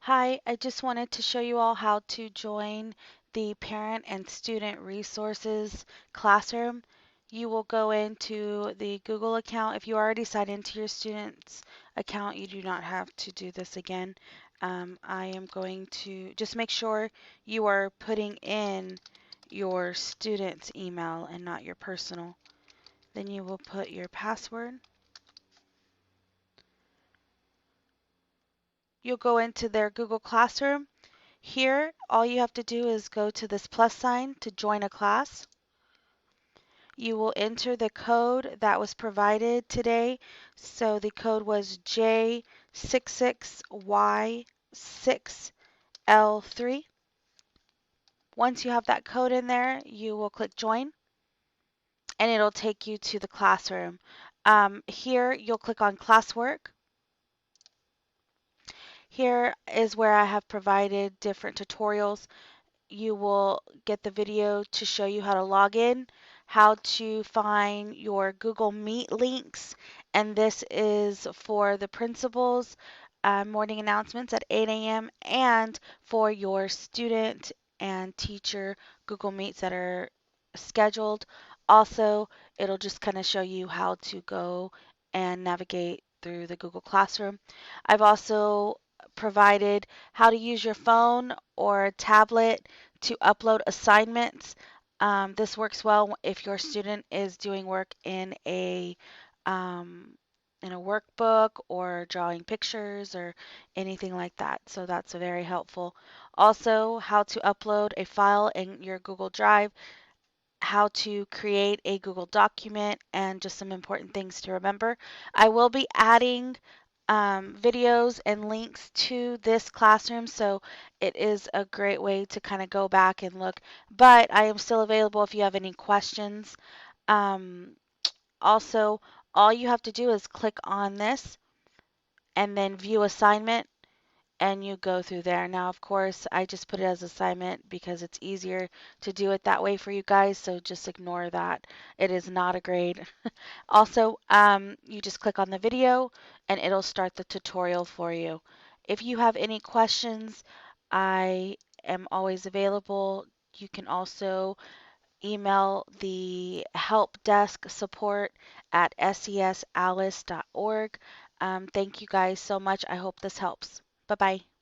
Hi, I just wanted to show you all how to join the Parent and Student Resources classroom. You will go into the Google account. If you already signed into your student's account, you do not have to do this again. I am going to just make sure you are putting in your student's email and not your personal. Then you will put your password. You'll go into their Google Classroom. Here, all you have to do is go to this plus sign to join a class. You will enter the code that was provided today. So the code was J66Y6L3. Once you have that code in there, you will click join and it'll take you to the classroom. Here, you'll click on classwork. Here is where I have provided different tutorials. You will get the video to show you how to log in, how to find your Google Meet links, and this is for the principals morning announcements at 8 a.m. and for your student and teacher Google Meets that are scheduled. Also, it'll just kind of show you how to go and navigate through the Google Classroom. I've also provided how to use your phone or tablet to upload assignments. This works well if your student is doing work um, in a workbook or drawing pictures or anything like that. So that's very helpful. Also, how to upload a file in your Google Drive, how to create a Google document, and just some important things to remember. I will be adding videos and links to this classroom, so it is a great way to kind of go back and look. But I am still available if you have any questions. Um, Also, all you have to do is click on this and then view assignment and you go through there. Now, of course, I just put it as assignment because it's easier to do it that way for you guys, so just ignore that. It is not a grade. Also, you just click on the video and it'll start the tutorial for you. If you have any questions, I am always available. You can also email the help desk support at sesalice.org. Thank you guys so much. I hope this helps. Bye bye.